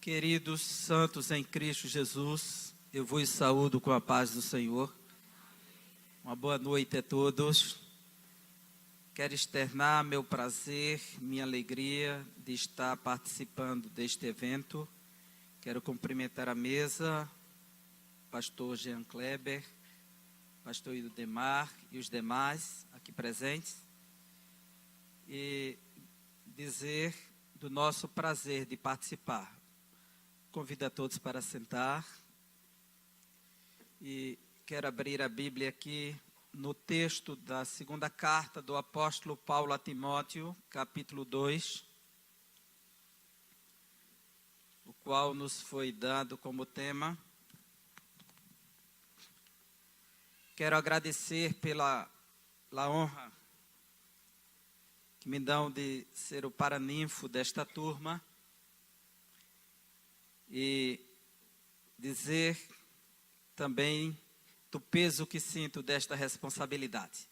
Queridos santos em Cristo Jesus, eu vos saúdo com a paz do Senhor. Uma boa noite a todos. Quero externar meu prazer, minha alegria de estar participando deste evento. Quero cumprimentar a mesa, pastor Jean Kleber, pastor Idemar e os demais aqui presentes. E dizer do nosso prazer de participar. Convido a todos para sentar. E quero abrir a Bíblia aqui no texto da segunda carta do apóstolo Paulo a Timóteo, capítulo 2, o qual nos foi dado como tema. Quero agradecer pela honra que me dão de ser o paraninfo desta turma e dizer também do peso que sinto desta responsabilidade.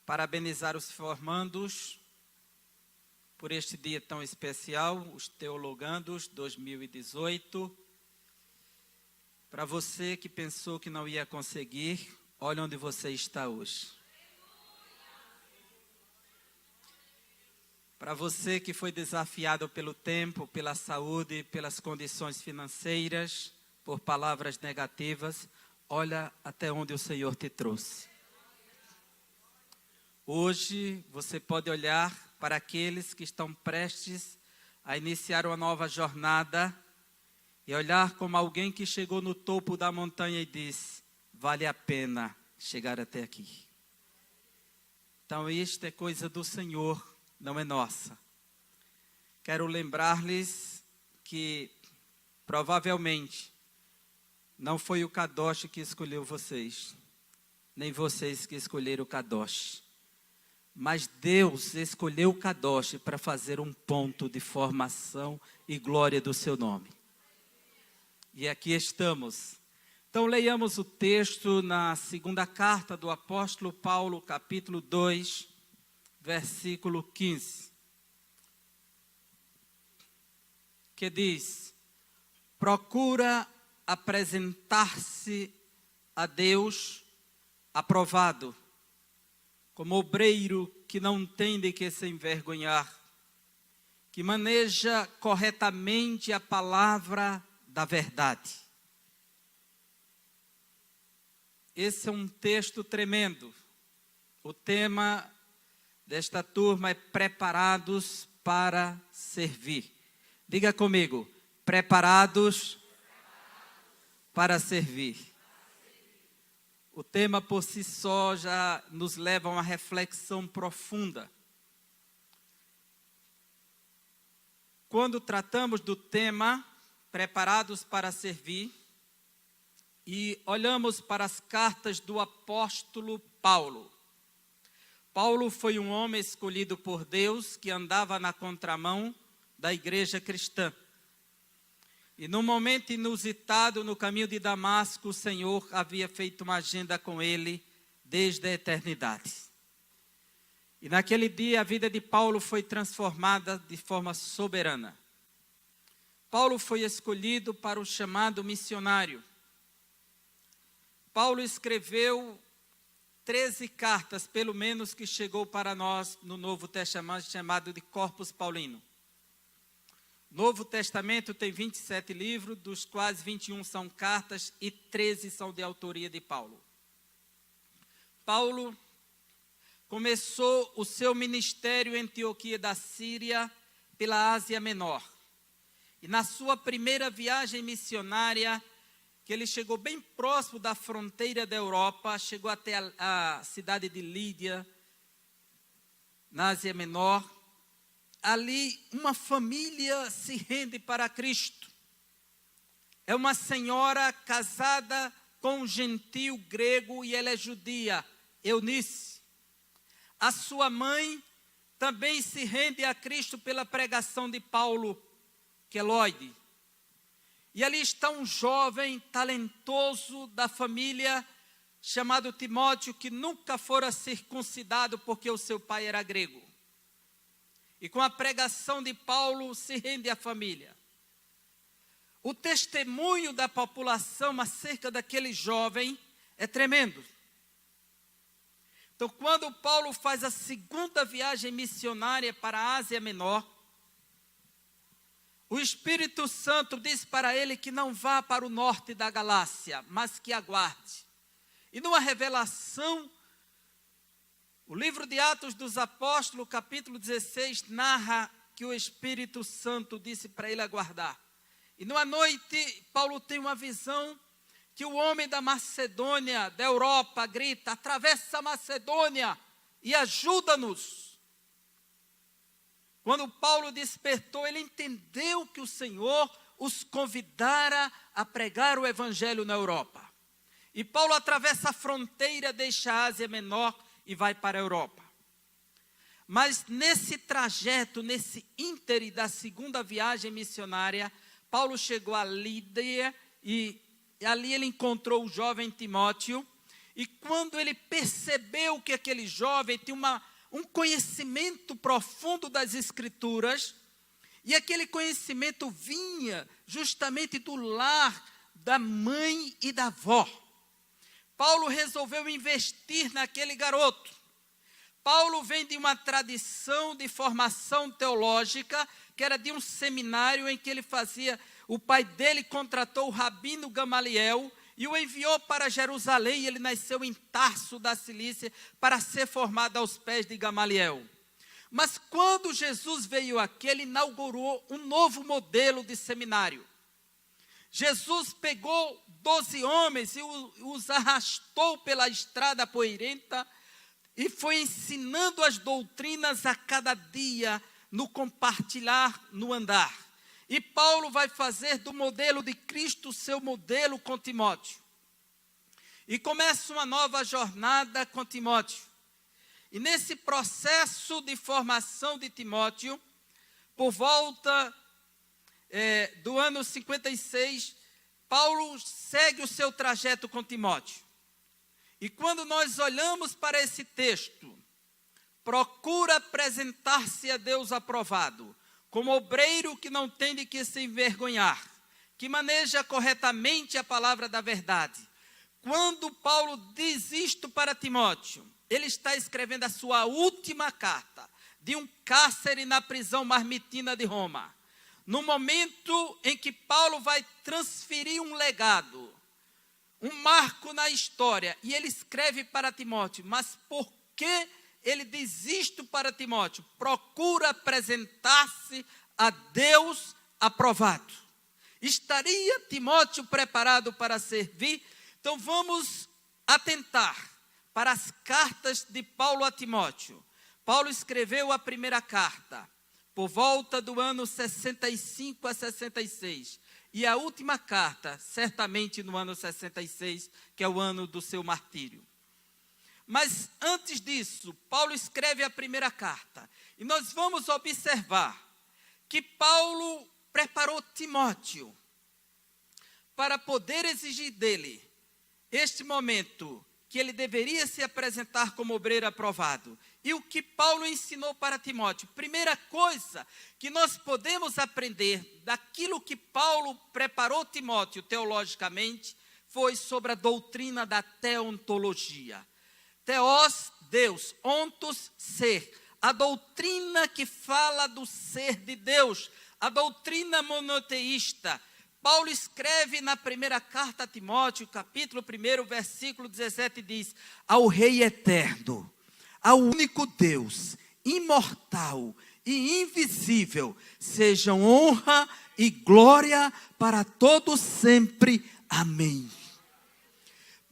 Parabenizar os formandos por este dia tão especial, os teologandos 2018. Para você que pensou que não ia conseguir, olha onde você está hoje. Para você que foi desafiado pelo tempo, pela saúde, pelas condições financeiras, por palavras negativas, olha até onde o Senhor te trouxe. Hoje você pode olhar para aqueles que estão prestes a iniciar uma nova jornada e olhar como alguém que chegou no topo da montanha e disse: vale a pena chegar até aqui. Então isto é coisa do Senhor, não é nossa. Quero lembrar-lhes que provavelmente não foi o Kadosh que escolheu vocês, nem vocês que escolheram o Kadosh. Mas Deus escolheu o Kadosh para fazer um ponto de formação e glória do seu nome. E aqui estamos. Então leiamos o texto na segunda carta do apóstolo Paulo, capítulo 2, versículo 15. Que diz: procura apresentar-se a Deus aprovado, como obreiro que não tem de que se envergonhar, que maneja corretamente a palavra da verdade. Esse é um texto tremendo. O tema desta turma é preparados para servir. Diga comigo, preparados para servir. O tema por si só já nos leva a uma reflexão profunda. Quando tratamos do tema preparados para servir e olhamos para as cartas do apóstolo Paulo. Paulo foi um homem escolhido por Deus que andava na contramão da igreja cristã. E num momento inusitado no caminho de Damasco, o Senhor havia feito uma agenda com ele desde a eternidade. E naquele dia a vida de Paulo foi transformada de forma soberana. Paulo foi escolhido para o chamado missionário. Paulo escreveu 13 cartas, pelo menos, que chegou para nós no Novo Testamento, chamado de Corpus Paulino. Novo Testamento tem 27 livros, dos quais 21 são cartas e 13 são de autoria de Paulo. Paulo começou o seu ministério em Antioquia da Síria, pela Ásia Menor. E na sua primeira viagem missionária, que ele chegou bem próximo da fronteira da Europa, chegou até a cidade de Lídia, na Ásia Menor. Ali uma família se rende para Cristo. É uma senhora casada com um gentio grego e ela é judia, Eunice. A sua mãe também se rende a Cristo pela pregação de Paulo, Queloide. E ali está um jovem talentoso da família chamado Timóteo, que nunca fora circuncidado porque o seu pai era grego. E com a pregação de Paulo se rende a família. O testemunho da população acerca daquele jovem é tremendo. Então, quando Paulo faz a segunda viagem missionária para a Ásia Menor, o Espírito Santo diz para ele que não vá para o norte da Galácia, mas que aguarde. E numa revelação, o livro de Atos dos Apóstolos, capítulo 16, narra que o Espírito Santo disse para ele aguardar. E numa noite, Paulo tem uma visão que o homem da Macedônia, da Europa, grita: atravessa a Macedônia e ajuda-nos. Quando Paulo despertou, ele entendeu que o Senhor os convidara a pregar o evangelho na Europa. E Paulo atravessa a fronteira, deixa a Ásia Menor e vai para a Europa. Mas nesse trajeto, nesse íntere da segunda viagem missionária, Paulo chegou a Lídia e ali ele encontrou o jovem Timóteo. E quando ele percebeu que aquele jovem tinha um conhecimento profundo das Escrituras, e aquele conhecimento vinha justamente do lar da mãe e da avó, Paulo resolveu investir naquele garoto. Paulo vem de uma tradição de formação teológica, que era de um seminário em que ele fazia, o pai dele contratou o rabino Gamaliel e o enviou para Jerusalém. Ele nasceu em Tarso da Cilícia para ser formado aos pés de Gamaliel. Mas quando Jesus veio aqui, ele inaugurou um novo modelo de seminário. Jesus pegou 12 homens e os arrastou pela estrada poeirenta e foi ensinando as doutrinas a cada dia, no compartilhar, no andar. E Paulo vai fazer do modelo de Cristo seu modelo com Timóteo. E começa uma nova jornada com Timóteo. E nesse processo de formação de Timóteo, por volta do ano 56, Paulo segue o seu trajeto com Timóteo. E quando nós olhamos para esse texto, procura apresentar-se a Deus aprovado, como obreiro que não tem de que se envergonhar, que maneja corretamente a palavra da verdade. Quando Paulo diz isto para Timóteo, ele está escrevendo a sua última carta, de um cárcere na prisão marmitina de Roma. No momento em que Paulo vai transferir um legado, um marco na história, e ele escreve para Timóteo. Mas por que ele diz isto para Timóteo? Procura apresentar-se a Deus aprovado. Estaria Timóteo preparado para servir? Então vamos atentar para as cartas de Paulo a Timóteo. Paulo escreveu a primeira carta por volta do ano 65 a 66. E a última carta, certamente no ano 66, que é o ano do seu martírio. Mas antes disso, Paulo escreve a primeira carta. E nós vamos observar que Paulo preparou Timóteo para poder exigir dele este momento que ele deveria se apresentar como obreiro aprovado. E o que Paulo ensinou para Timóteo? Primeira coisa que nós podemos aprender daquilo que Paulo preparou Timóteo teologicamente foi sobre a doutrina da teontologia. Theos, Deus, ontos, ser. A doutrina que fala do ser de Deus, a doutrina monoteísta. Paulo escreve na primeira carta a Timóteo, capítulo 1, versículo 17, diz: ao Rei eterno, ao único Deus, imortal e invisível, sejam honra e glória para todos sempre. Amém.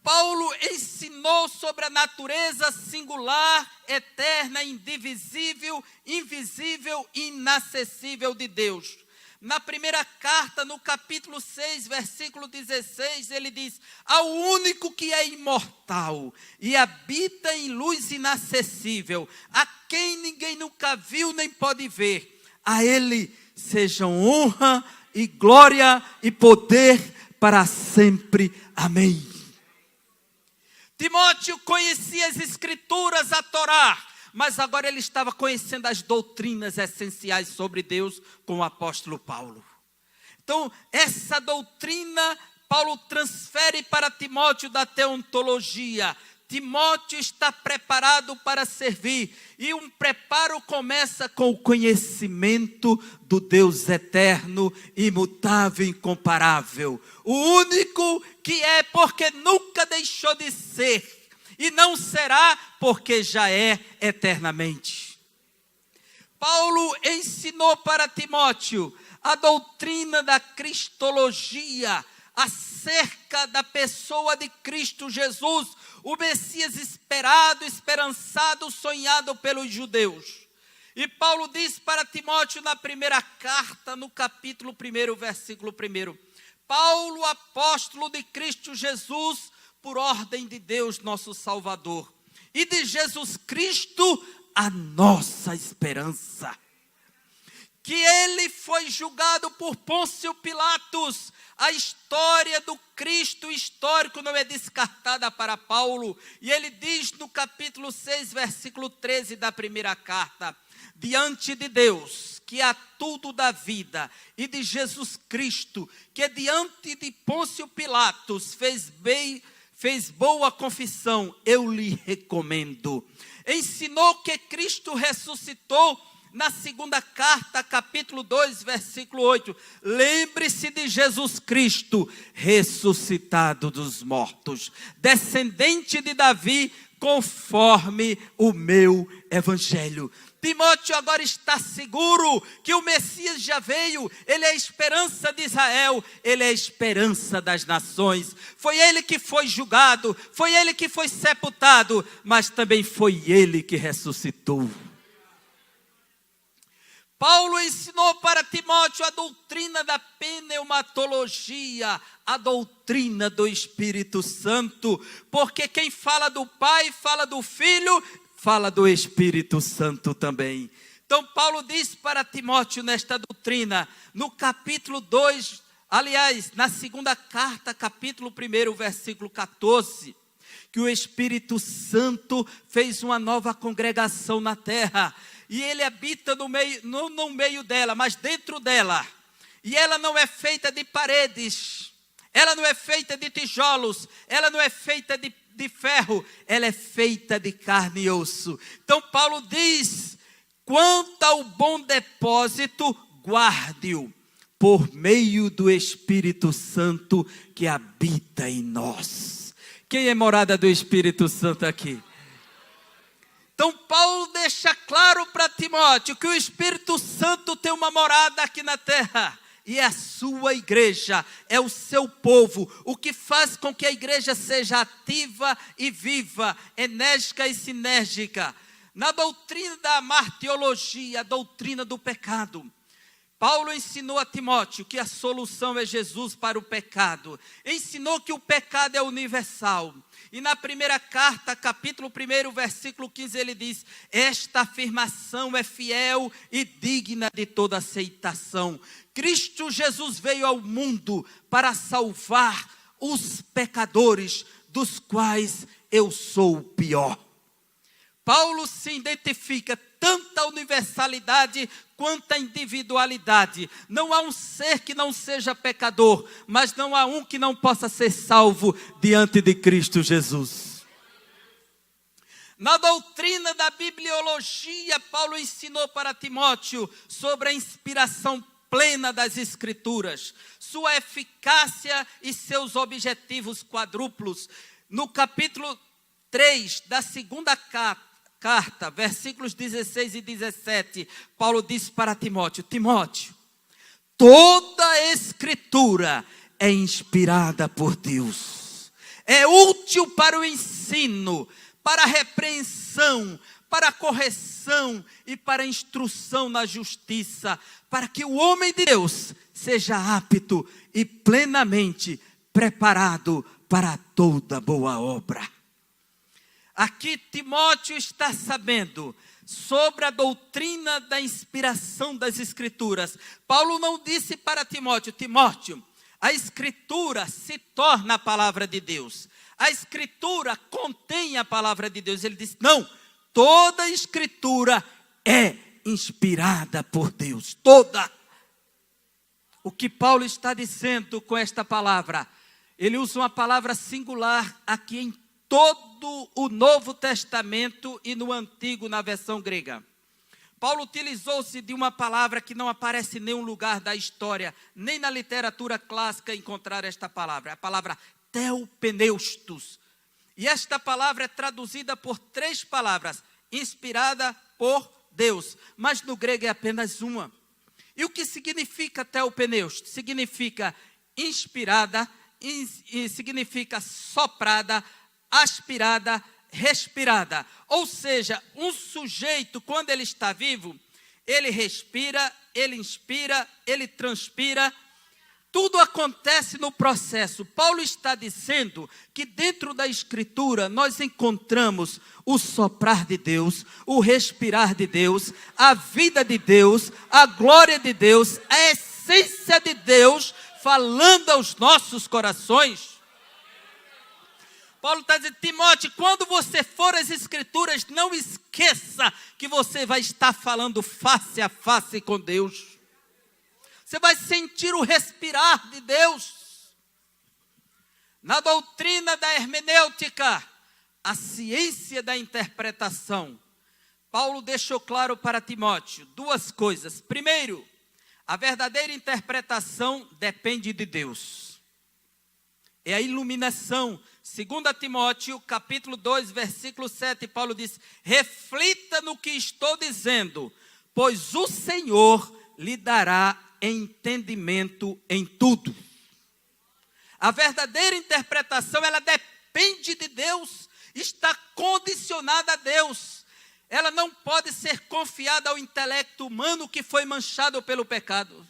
Paulo ensinou sobre a natureza singular, eterna, indivisível, invisível e inacessível de Deus. Na primeira carta, no capítulo 6, versículo 16, ele diz: ao único que é imortal e habita em luz inacessível, a quem ninguém nunca viu nem pode ver, a ele sejam honra e glória e poder para sempre. Amém. Timóteo conhecia as Escrituras, a Torá, mas agora ele estava conhecendo as doutrinas essenciais sobre Deus com o apóstolo Paulo. Então, essa doutrina Paulo transfere para Timóteo da teontologia. Timóteo está preparado para servir, e um preparo começa com o conhecimento do Deus eterno, imutável, incomparável, o único que é, porque nunca deixou de ser, e não será, porque já é eternamente. Paulo ensinou para Timóteo a doutrina da cristologia, acerca da pessoa de Cristo Jesus, o Messias esperado, esperançado, sonhado pelos judeus. E Paulo diz para Timóteo na primeira carta, no capítulo 1, versículo 1. Paulo, apóstolo de Cristo Jesus, por ordem de Deus, nosso Salvador, e de Jesus Cristo, a nossa esperança. Que ele foi julgado por Pôncio Pilatos. A história do Cristo histórico não é descartada para Paulo. E ele diz no capítulo 6, versículo 13 da primeira carta: diante de Deus, que há tudo da vida, e de Jesus Cristo, que diante de Pôncio Pilatos fez boa confissão, eu lhe recomendo. Ensinou que Cristo ressuscitou. Na segunda carta, capítulo 2, versículo 8, lembre-se de Jesus Cristo, ressuscitado dos mortos, descendente de Davi, conforme o meu evangelho. Timóteo agora está seguro que o Messias já veio, ele é a esperança de Israel, ele é a esperança das nações. Foi ele que foi julgado, foi ele que foi sepultado, mas também foi ele que ressuscitou. Paulo ensinou para Timóteo a doutrina da pneumatologia, a doutrina do Espírito Santo, porque quem fala do Pai, fala do Filho, fala do Espírito Santo também. Então Paulo diz para Timóteo nesta doutrina, no capítulo 2, aliás, na segunda carta, capítulo 1, versículo 14, que o Espírito Santo fez uma nova congregação na terra, e ele habita no meio dela, mas dentro dela. E ela não é feita de paredes, ela não é feita de tijolos, ela não é feita de ferro, ela é feita de carne e osso. Então Paulo diz, quanto ao bom depósito, guarde-o, por meio do Espírito Santo que habita em nós. Quem é morada do Espírito Santo aqui? Então Paulo deixa claro para Timóteo que o Espírito Santo tem uma morada aqui na terra, e é a sua igreja, é o seu povo, o que faz com que a igreja seja ativa e viva, enérgica e sinérgica. Na doutrina da martiologia, a doutrina do pecado, Paulo ensinou a Timóteo que a solução é Jesus para o pecado, ensinou que o pecado é universal. E na primeira carta, capítulo 1, versículo 15, ele diz, esta afirmação é fiel e digna de toda aceitação. Cristo Jesus veio ao mundo para salvar os pecadores, dos quais eu sou o pior. Paulo se identifica tanto a universalidade quanto a individualidade. Não há um ser que não seja pecador, mas não há um que não possa ser salvo diante de Cristo Jesus. Na doutrina da bibliologia, Paulo ensinou para Timóteo sobre a inspiração plena das Escrituras, sua eficácia e seus objetivos quadruplos. No capítulo 3 da segunda carta, versículos 16 e 17, Paulo diz para Timóteo, Timóteo, toda a Escritura é inspirada por Deus, é útil para o ensino, para a repreensão, para a correção e para a instrução na justiça, para que o homem de Deus seja apto e plenamente preparado para toda boa obra. Aqui Timóteo está sabendo sobre a doutrina da inspiração das Escrituras. Paulo não disse para Timóteo, Timóteo, a Escritura se torna a palavra de Deus. A Escritura contém a palavra de Deus. Ele disse, não, toda a Escritura é inspirada por Deus. Toda. O que Paulo está dizendo com esta palavra? Ele usa uma palavra singular aqui em todo o Novo Testamento e no Antigo, na versão grega. Paulo utilizou-se de uma palavra que não aparece em nenhum lugar da história, nem na literatura clássica encontrar esta palavra. A palavra theopneustos. E esta palavra é traduzida por 3 palavras, inspirada por Deus. Mas no grego é apenas uma. E o que significa theopneustos? Significa inspirada, significa soprada, aspirada, respirada. Ou seja, um sujeito, quando ele está vivo, ele respira, ele inspira, ele transpira. Tudo acontece no processo. Paulo está dizendo que dentro da Escritura nós encontramos o soprar de Deus, o respirar de Deus, a vida de Deus, a glória de Deus, a essência de Deus falando aos nossos corações. Paulo está dizendo, Timóteo, quando você for às Escrituras, não esqueça que você vai estar falando face a face com Deus. Você vai sentir o respirar de Deus. Na doutrina da hermenêutica, a ciência da interpretação, Paulo deixou claro para Timóteo 2 coisas. Primeiro, a verdadeira interpretação depende de Deus. É a iluminação. 2 Timóteo, capítulo 2, versículo 7, Paulo diz, reflita no que estou dizendo, pois o Senhor lhe dará entendimento em tudo. A verdadeira interpretação, ela depende de Deus, está condicionada a Deus. Ela não pode ser confiada ao intelecto humano que foi manchado pelo pecado.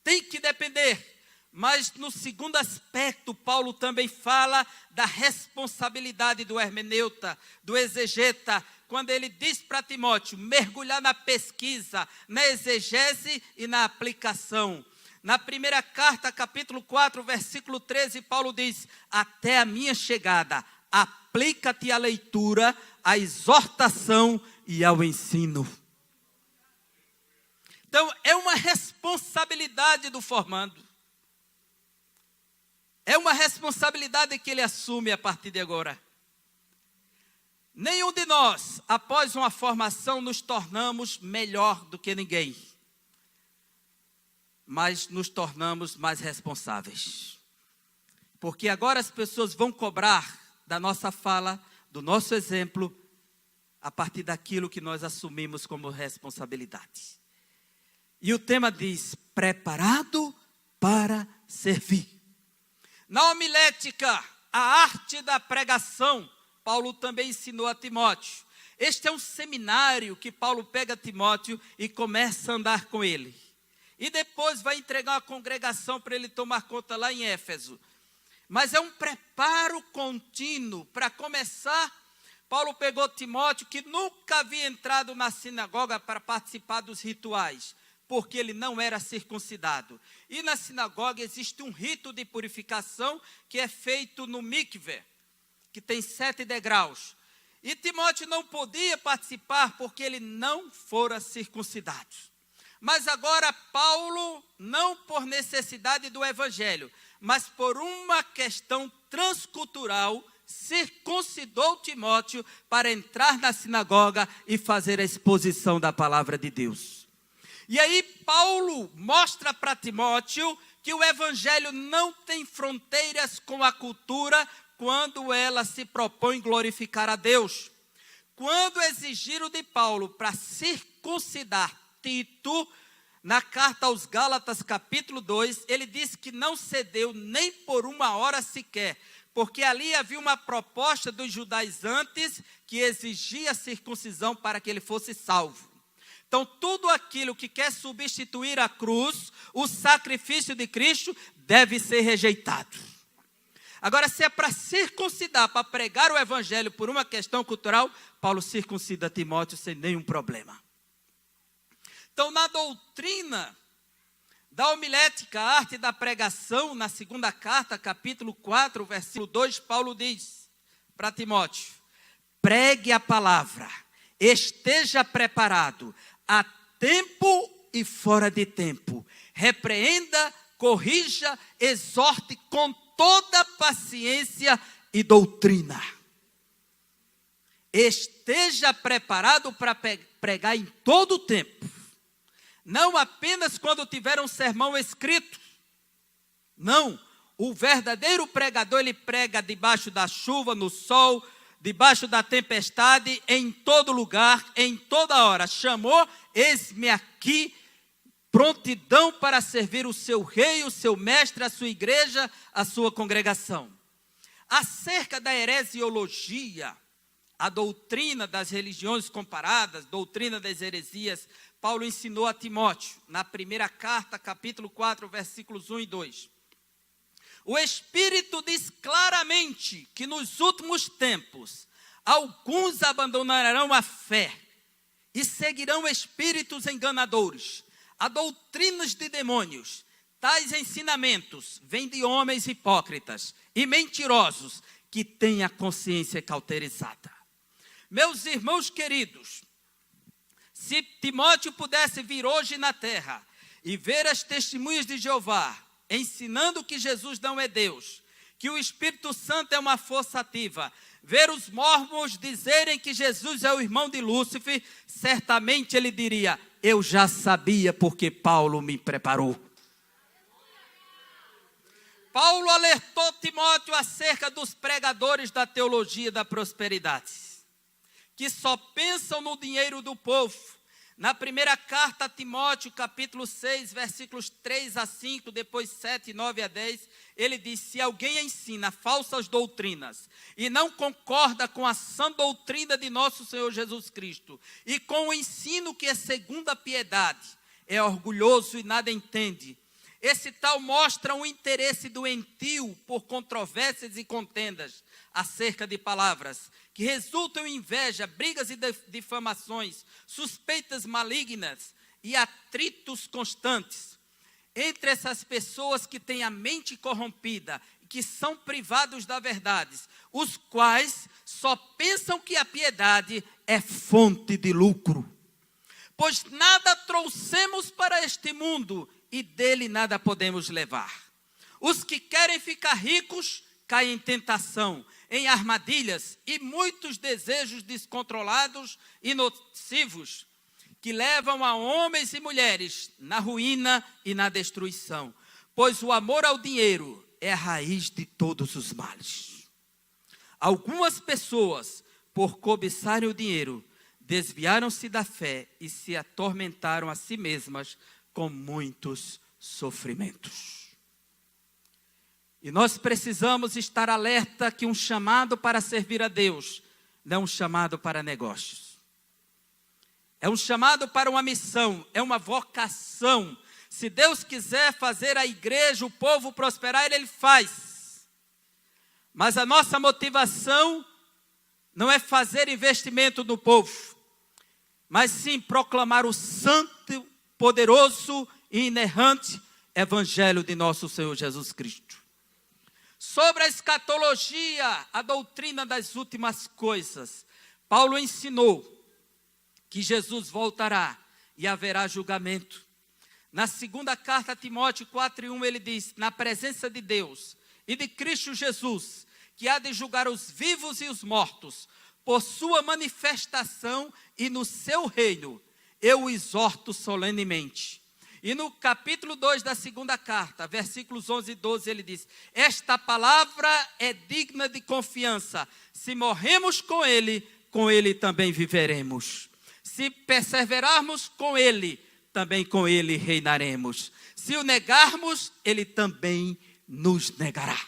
Tem que depender. Mas no segundo aspecto, Paulo também fala da responsabilidade do hermeneuta, do exegeta, quando ele diz para Timóteo, mergulhar na pesquisa, na exegese e na aplicação. Na primeira carta, capítulo 4, versículo 13, Paulo diz, até a minha chegada, aplica-te à leitura, à exortação e ao ensino. Então, é uma responsabilidade do formando. É uma responsabilidade que ele assume a partir de agora. Nenhum de nós, após uma formação, nos tornamos melhor do que ninguém. Mas nos tornamos mais responsáveis. Porque agora as pessoas vão cobrar da nossa fala, do nosso exemplo, a partir daquilo que nós assumimos como responsabilidade. E o tema diz, preparado para servir. Na homilética, a arte da pregação, Paulo também ensinou a Timóteo. Este é um seminário que Paulo pega Timóteo e começa a andar com ele. E depois vai entregar uma congregação para ele tomar conta lá em Éfeso. Mas é um preparo contínuo para começar. Paulo pegou Timóteo, que nunca havia entrado na sinagoga para participar dos rituais, porque ele não era circuncidado. E na sinagoga existe um rito de purificação que é feito no mikve, que tem 7 degraus. E Timóteo não podia participar porque ele não fora circuncidado. Mas agora Paulo, não por necessidade do evangelho, mas por uma questão transcultural, circuncidou Timóteo para entrar na sinagoga e fazer a exposição da palavra de Deus. E aí Paulo mostra para Timóteo que o evangelho não tem fronteiras com a cultura quando ela se propõe glorificar a Deus. Quando exigiram de Paulo para circuncidar Tito, na carta aos Gálatas capítulo 2, ele disse que não cedeu nem por 1 hora sequer, porque ali havia uma proposta dos judaizantes que exigia a circuncisão para que ele fosse salvo. Então, tudo aquilo que quer substituir a cruz, o sacrifício de Cristo, deve ser rejeitado. Agora, se é para circuncidar, para pregar o evangelho por uma questão cultural, Paulo circuncida Timóteo sem nenhum problema. Então, na doutrina da homilética, a arte da pregação, na segunda carta, capítulo 4, versículo 2, Paulo diz para Timóteo, pregue a palavra, esteja preparado a tempo e fora de tempo. Repreenda, corrija, exorte com toda paciência e doutrina. Esteja preparado para pregar em todo o tempo. Não apenas quando tiver um sermão escrito. Não, o verdadeiro pregador, ele prega debaixo da chuva, no sol, debaixo da tempestade, em todo lugar, em toda hora. Chamou, eis-me aqui, prontidão para servir o seu rei, o seu mestre, a sua igreja, a sua congregação. Acerca da heresiologia, a doutrina das religiões comparadas, doutrina das heresias, Paulo ensinou a Timóteo, na primeira carta, capítulo 4, versículos 1 e 2. O Espírito diz claramente que nos últimos tempos, alguns abandonarão a fé e seguirão espíritos enganadores, a doutrinas de demônios. Tais ensinamentos vêm de homens hipócritas e mentirosos que têm a consciência cauterizada. Meus irmãos queridos, se Timóteo pudesse vir hoje na terra e ver as testemunhas de Jeová, ensinando que Jesus não é Deus, que o Espírito Santo é uma força ativa, ver os mormons dizerem que Jesus é o irmão de Lúcifer, certamente ele diria: eu já sabia porque Paulo me preparou. Paulo alertou Timóteo acerca dos pregadores da teologia da prosperidade, que só pensam no dinheiro do povo. Na primeira carta a Timóteo, capítulo 6, versículos 3 a 5, depois 7, 9 a 10, ele diz: se alguém ensina falsas doutrinas e não concorda com a sã doutrina de nosso Senhor Jesus Cristo e com o ensino que é segundo a piedade, é orgulhoso e nada entende. Esse tal mostra um interesse doentio por controvérsias e contendas acerca de palavras, que resultam em inveja, brigas e difamações, suspeitas malignas e atritos constantes. Entre essas pessoas que têm a mente corrompida, que são privados da verdade, os quais só pensam que a piedade é fonte de lucro. Pois nada trouxemos para este mundo e dele nada podemos levar. Os que querem ficar ricos caem em tentação, em armadilhas e muitos desejos descontrolados e nocivos, que levam a homens e mulheres na ruína e na destruição. Pois o amor ao dinheiro é a raiz de todos os males. Algumas pessoas, por cobiçarem o dinheiro, desviaram-se da fé e se atormentaram a si mesmas com muitos sofrimentos. E nós precisamos estar alerta que um chamado para servir a Deus não é um chamado para negócios. É um chamado para uma missão, é uma vocação. Se Deus quiser fazer a igreja, o povo prosperar, Ele faz. Mas a nossa motivação não é fazer investimento no povo, mas sim proclamar o santo, poderoso e inerrante Evangelho de nosso Senhor Jesus Cristo. Sobre a escatologia, a doutrina das últimas coisas, Paulo ensinou que Jesus voltará e haverá julgamento. Na segunda carta a Timóteo 4:1 ele diz: na presença de Deus e de Cristo Jesus, que há de julgar os vivos e os mortos, por sua manifestação e no seu reino, eu o exorto solenemente. E no capítulo 2 da segunda carta, versículos 11 e 12, ele diz: esta palavra é digna de confiança. Se morremos com ele também viveremos. Se perseverarmos com ele, também com ele reinaremos. Se o negarmos, ele também nos negará.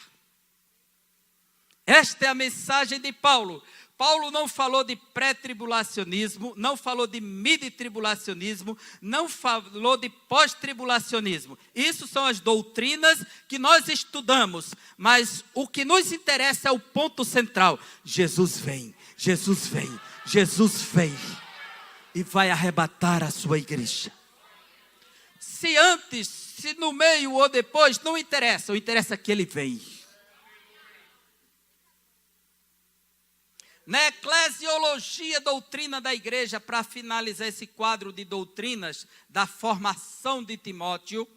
Esta é a mensagem de Paulo. Paulo não falou de pré-tribulacionismo, não falou de mid-tribulacionismo, não falou de pós-tribulacionismo. Isso são as doutrinas que nós estudamos, mas o que nos interessa é o ponto central. Jesus vem, Jesus vem, Jesus vem e vai arrebatar a sua igreja. Se antes, se no meio ou depois, não interessa, o interessa é que ele vem. Na eclesiologia, doutrina da igreja, para finalizar esse quadro de doutrinas da formação de Timóteo,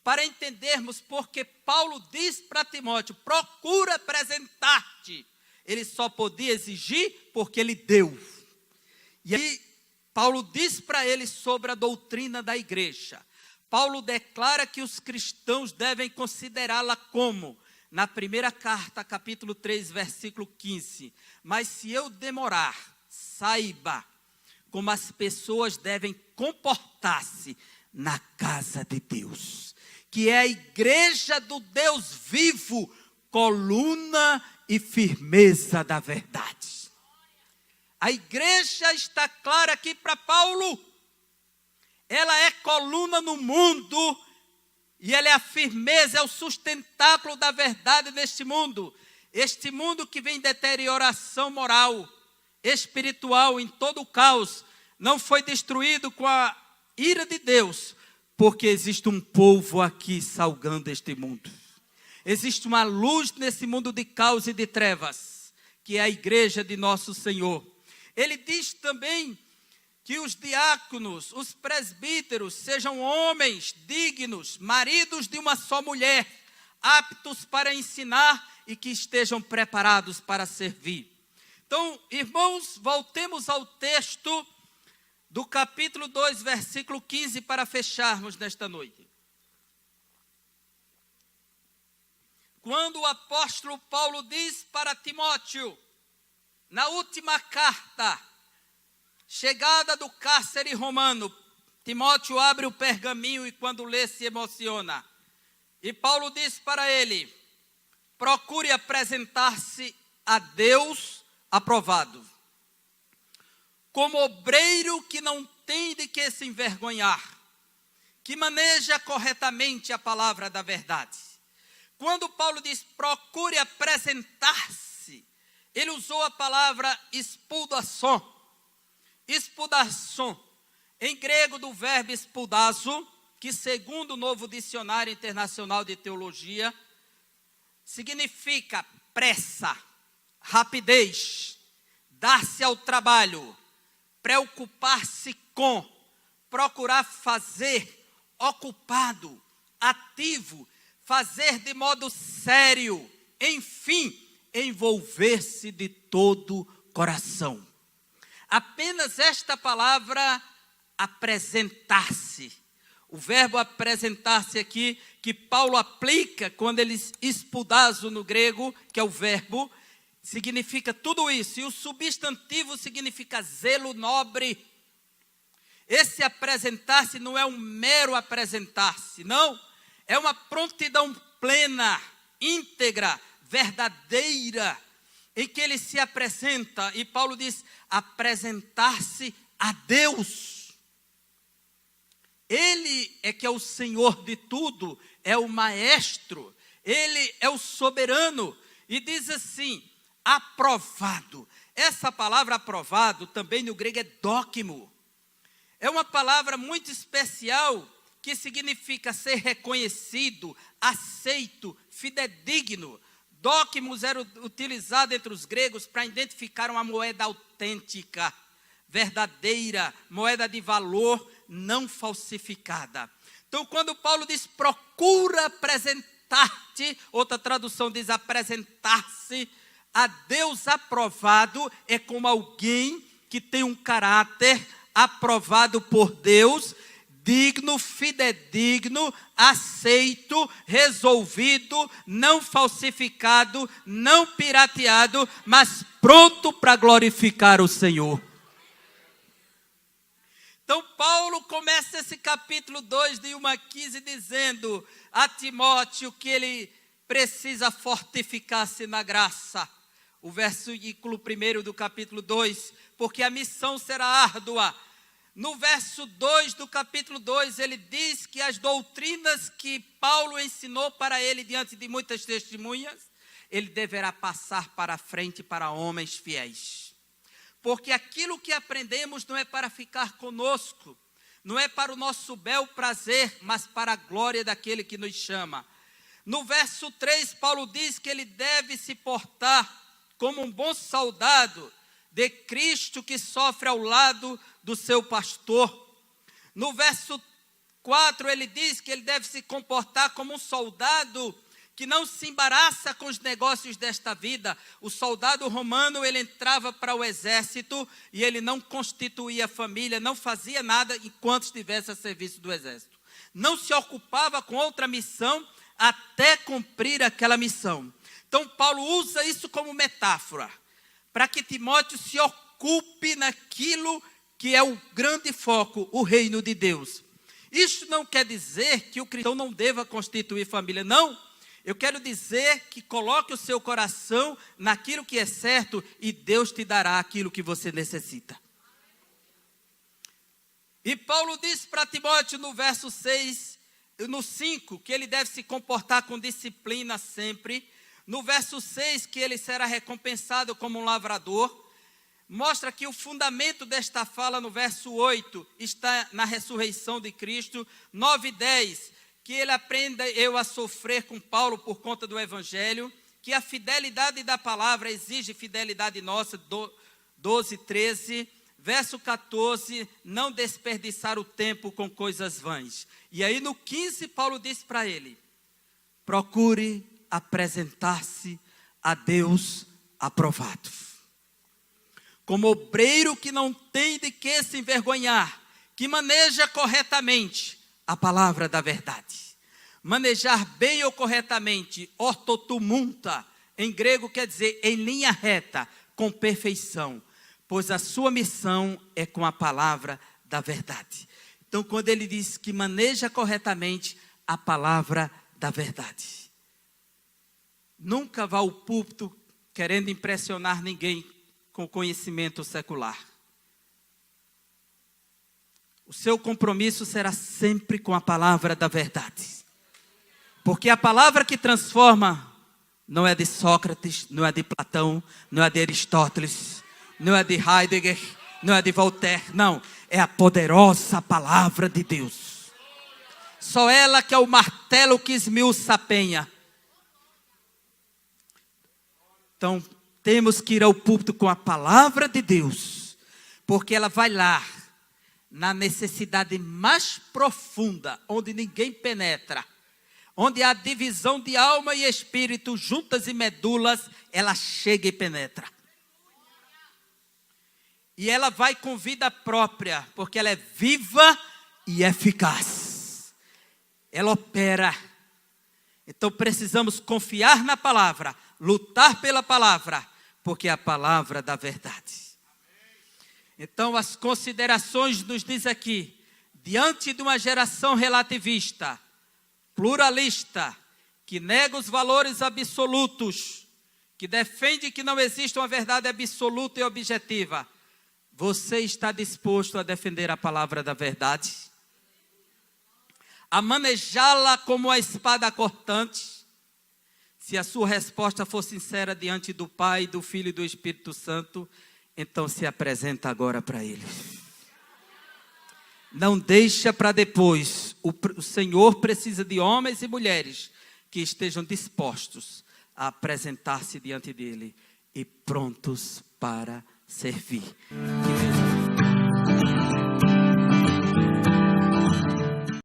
para entendermos porque Paulo diz para Timóteo, procura apresentar-te. Ele só podia exigir porque ele deu. E aí, Paulo diz para ele sobre a doutrina da igreja. Paulo declara que os cristãos devem considerá-la como, na primeira carta, capítulo 3, versículo 15. Mas se eu demorar, saiba como as pessoas devem comportar-se na casa de Deus, que é a igreja do Deus vivo, coluna e firmeza da verdade. A igreja está clara aqui para Paulo. Ela é coluna no mundo e ela é a firmeza, é o sustentáculo da verdade neste mundo. Este mundo que vem em deterioração moral, espiritual, em todo o caos, não foi destruído com a ira de Deus, porque existe um povo aqui salgando este mundo. Existe uma luz nesse mundo de caos e de trevas, que é a igreja de nosso Senhor. Ele diz também que os diáconos, os presbíteros, sejam homens dignos, maridos de uma só mulher, aptos para ensinar e que estejam preparados para servir. Então, irmãos, voltemos ao texto do capítulo 2, versículo 15, para fecharmos nesta noite. Quando o apóstolo Paulo diz para Timóteo, na última carta, chegada do cárcere romano, Timóteo abre o pergaminho e quando lê se emociona. E Paulo diz para ele, procure apresentar-se a Deus aprovado, como obreiro que não tem de que se envergonhar, que maneja corretamente a palavra da verdade. Quando Paulo diz, procure apresentar-se, ele usou a palavra spoudason, em grego do verbo spoudazo, que segundo o Novo Dicionário Internacional de Teologia, significa pressa, rapidez, dar-se ao trabalho, preocupar-se com, procurar fazer, ocupado, ativo, fazer de modo sério, enfim, envolver-se de todo coração. Apenas esta palavra, apresentar-se. O verbo apresentar-se aqui, que Paulo aplica quando ele spoudazo no grego, que é o verbo, significa tudo isso. E o substantivo significa zelo nobre. Esse apresentar-se não é um mero apresentar-se, não. É uma prontidão plena, íntegra, verdadeira, em que ele se apresenta. E Paulo diz, apresentar-se a Deus. Ele é que é o Senhor de tudo, é o maestro, ele é o soberano. E diz assim, aprovado. Essa palavra aprovado também no grego é dóquimo. É uma palavra muito especial que significa ser reconhecido, aceito, fidedigno. Dóquimos era utilizado entre os gregos para identificar uma moeda autêntica, verdadeira, moeda de valor não falsificada. Então, quando Paulo diz, procura apresentar-te, outra tradução diz apresentar-se a Deus aprovado, é como alguém que tem um caráter aprovado por Deus, digno, fidedigno, aceito, resolvido, não falsificado, não pirateado, mas pronto para glorificar o Senhor. Então Paulo começa esse capítulo 2 de 1 a 15 dizendo a Timóteo que ele precisa fortificar-se na graça. O versículo 1 do capítulo 2, porque a missão será árdua. No verso 2 do capítulo 2, ele diz que as doutrinas que Paulo ensinou para ele diante de muitas testemunhas, ele deverá passar para a frente para homens fiéis. Porque aquilo que aprendemos não é para ficar conosco, não é para o nosso bel prazer, mas para a glória daquele que nos chama. No verso 3, Paulo diz que ele deve se portar como um bom soldado de Cristo que sofre ao lado do seu pastor. No verso 4, ele diz que ele deve se comportar como um soldado que não se embaraça com os negócios desta vida. O soldado romano, ele entrava para o exército e ele não constituía família, não fazia nada enquanto estivesse a serviço do exército. Não se ocupava com outra missão até cumprir aquela missão. Então, Paulo usa isso como metáfora, para que Timóteo se ocupe naquilo que é o grande foco, o reino de Deus. Isso não quer dizer que o cristão não deva constituir família, não. Eu quero dizer que coloque o seu coração naquilo que é certo e Deus te dará aquilo que você necessita. E Paulo diz para Timóteo no verso 6, no 5, que ele deve se comportar com disciplina sempre. No verso 6, que ele será recompensado como um lavrador. Mostra que o fundamento desta fala no verso 8 está na ressurreição de Cristo. 9 e 10, que ele aprenda a sofrer com Paulo por conta do evangelho, que a fidelidade da palavra exige fidelidade nossa. 12 e 13, verso 14, não desperdiçar o tempo com coisas vãs. E aí no 15 Paulo diz para ele, procure apresentar-se a Deus aprovado, como obreiro que não tem de que se envergonhar, que maneja corretamente a palavra da verdade. Manejar bem ou corretamente, ortotumunta, em grego quer dizer em linha reta, com perfeição, pois a sua missão é com a palavra da verdade. Então, quando ele diz que maneja corretamente a palavra da verdade, nunca vá ao púlpito querendo impressionar ninguém com conhecimento secular. O seu compromisso será sempre com a palavra da verdade. Porque a palavra que transforma não é de Sócrates, não é de Platão, não é de Aristóteles, não é de Heidegger, não é de Voltaire, não. É a poderosa palavra de Deus. Só ela que é o martelo que esmiuça a penha. Então, temos que ir ao púlpito com a palavra de Deus, porque ela vai lá, na necessidade mais profunda, onde ninguém penetra, onde há divisão de alma e espírito, juntas e medulas, ela chega e penetra. E ela vai com vida própria, porque ela é viva e eficaz. Ela opera. Então precisamos confiar na palavra, lutar pela palavra, porque é a palavra da verdade. Então as considerações nos diz aqui, diante de uma geração relativista, pluralista, que nega os valores absolutos, que defende que não existe uma verdade absoluta e objetiva, você está disposto a defender a palavra da verdade? A manejá-la como a espada cortante? Se a sua resposta for sincera diante do Pai, do Filho e do Espírito Santo, então se apresenta agora para Ele. Não deixa para depois. O Senhor precisa de homens e mulheres que estejam dispostos a apresentar-se diante dEle e prontos para servir.